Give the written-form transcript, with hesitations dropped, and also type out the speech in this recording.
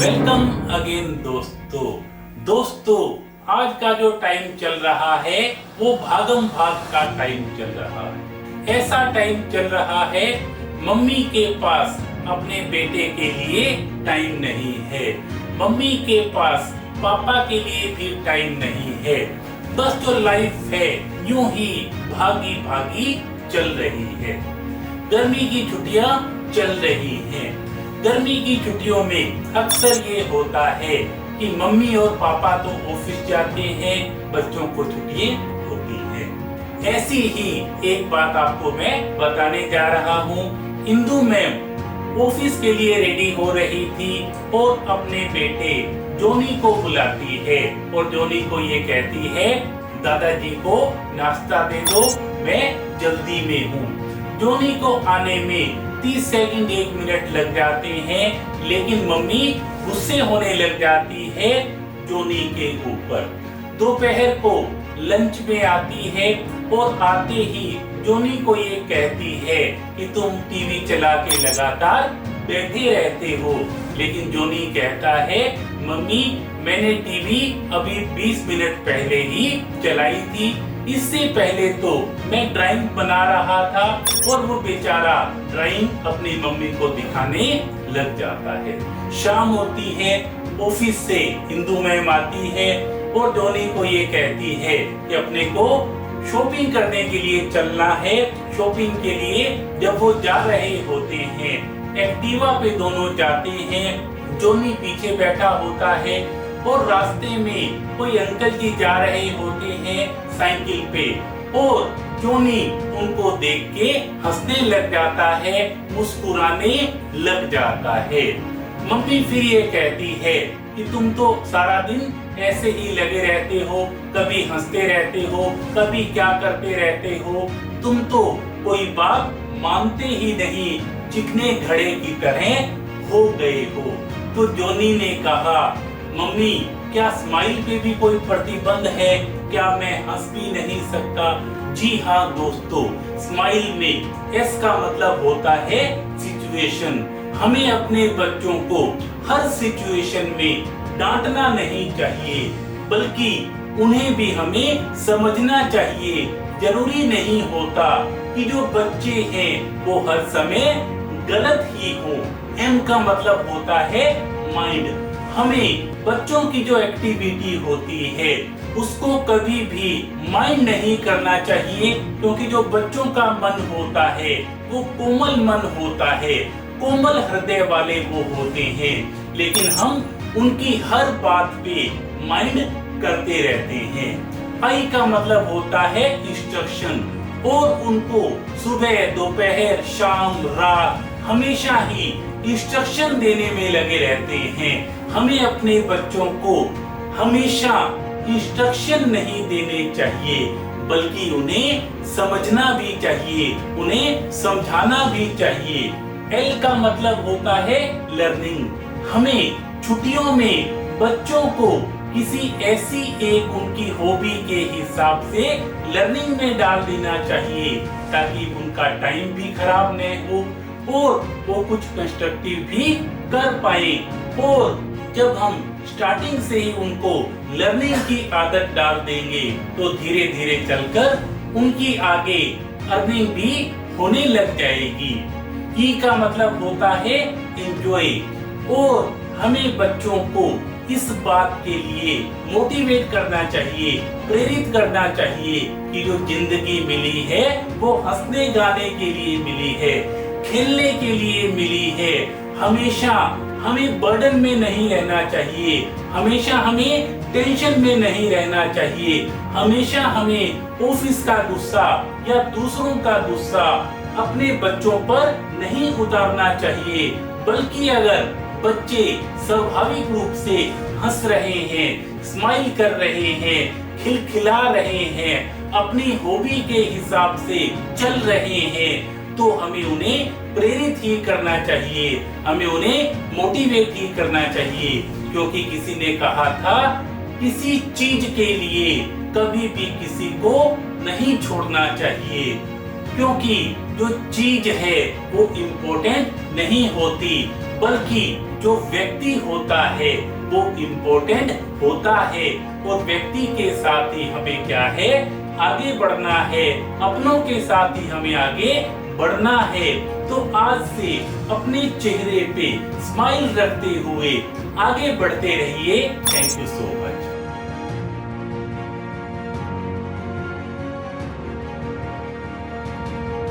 Welcome again दोस्तों आज का जो टाइम चल रहा है वो भागम भाग का टाइम चल रहा है। ऐसा टाइम चल रहा है मम्मी के पास अपने बेटे के लिए टाइम नहीं है, मम्मी के पास पापा के लिए भी टाइम नहीं है। बस जो लाइफ है यूं ही भागी भागी चल रही है। गर्मी की छुट्टियां चल रही हैं। गर्मी की छुट्टियों में अक्सर ये होता है कि मम्मी और पापा तो ऑफिस जाते हैं, बच्चों को छुट्टियां होती हैं। ऐसी ही एक बात आपको मैं बताने जा रहा हूँ। इंदु मैम ऑफिस के लिए रेडी हो रही थी और अपने बेटे जोनी को बुलाती है और जोनी को ये कहती है, दादाजी को नाश्ता दे दो, मैं जल्दी में हूँ। जोनी को आने में 30 सेकंड 1 मिनट लग जाते हैं, लेकिन मम्मी गुस्से होने लग जाती है जोनी के ऊपर। दोपहर को लंच में आती है और आते ही जोनी को ये कहती है कि तुम टीवी चला के लगातार बैठे रहते हो। लेकिन जोनी कहता है, मम्मी मैंने टीवी अभी 20 मिनट पहले ही चलाई थी, इससे पहले तो मैं ड्राइंग बना रहा था। और वो बेचारा ड्राइंग अपनी मम्मी को दिखाने लग जाता है। शाम होती है, ऑफिस से इंदु मैम आती है और जोनी को ये कहती है कि अपने को शॉपिंग करने के लिए चलना है। शॉपिंग के लिए जब वो जा रहे होते हैं, एक्टिवा पे दोनों जाते हैं। जोनी पीछे बैठा होता है और रास्ते में कोई अंकल जी जा रहे होते हैं साइकिल पे और जोनी उनको देख के हंसने लग जाता है, मुस्कुराने लग जाता है। मम्मी फिर ये कहती है कि तुम तो सारा दिन ऐसे ही लगे रहते हो, कभी हंसते रहते हो, कभी क्या करते रहते हो, तुम तो कोई बात मानते ही नहीं, चिकने घड़े की तरह हो गए हो। तो जोनी ने कहा, मम्मी क्या स्माइल पे भी कोई प्रतिबंध है, क्या मैं हंस भी नहीं सकता? जी हाँ दोस्तों, स्माइल में एस का मतलब होता है सिचुएशन। हमें अपने बच्चों को हर सिचुएशन में डांटना नहीं चाहिए, बल्कि उन्हें भी हमें समझना चाहिए। जरूरी नहीं होता कि जो बच्चे हैं वो हर समय गलत ही हो। एम का मतलब होता है माइंड। हमें बच्चों की जो एक्टिविटी होती है उसको कभी भी माइंड नहीं करना चाहिए, क्योंकि जो बच्चों का मन होता है वो कोमल मन होता है, कोमल हृदय वाले वो होते हैं। लेकिन हम उनकी हर बात पे माइंड करते रहते हैं। आई का मतलब होता है इंस्ट्रक्शन, और उनको सुबह दोपहर शाम रात हमेशा ही इंस्ट्रक्शन देने में लगे रहते हैं। हमें अपने बच्चों को हमेशा इंस्ट्रक्शन नहीं देने चाहिए, बल्कि उन्हें समझना भी चाहिए, उन्हें समझाना भी चाहिए। एल का मतलब होता है लर्निंग। हमें छुट्टियों में बच्चों को किसी ऐसी एक उनकी हॉबी के हिसाब से लर्निंग में डाल देना चाहिए, ताकि उनका टाइम भी खराब न हो और वो कुछ कंस्ट्रक्टिव भी कर पाए। और जब हम स्टार्टिंग से ही उनको लर्निंग की आदत डाल देंगे तो धीरे धीरे चलकर उनकी आगे अर्निंग भी होने लग जाएगी। ई का मतलब होता है एंजॉय, और हमें बच्चों को इस बात के लिए मोटिवेट करना चाहिए, प्रेरित करना चाहिए कि जो जिंदगी मिली है वो हंसने गाने के लिए मिली है, खेलने के लिए मिली है। हमेशा हमें बर्डन में नहीं रहना चाहिए, हमेशा हमें टेंशन में नहीं रहना चाहिए, हमेशा हमें ऑफिस का गुस्सा या दूसरों का गुस्सा अपने बच्चों पर नहीं उतारना चाहिए। बल्कि अगर बच्चे स्वाभाविक रूप से हंस रहे हैं, स्माइल कर रहे हैं, खिलखिला रहे हैं, अपनी हॉबी के हिसाब से चल रहे हैं, तो हमें उन्हें प्रेरित ही करना चाहिए, हमें उन्हें मोटिवेट ही करना चाहिए। क्योंकि किसी ने कहा था, किसी चीज के लिए कभी भी किसी को नहीं छोड़ना चाहिए, क्योंकि जो चीज है वो इम्पोर्टेंट नहीं होती, बल्कि जो व्यक्ति होता है वो इम्पोर्टेंट होता है, और व्यक्ति के साथ ही हमें क्या है, आगे बढ़ना है, अपनों के साथ ही हमें आगे बढ़ना है। तो आज से अपने चेहरे पे स्माइल रखते हुए आगे बढ़ते रहिए। Thank you so much.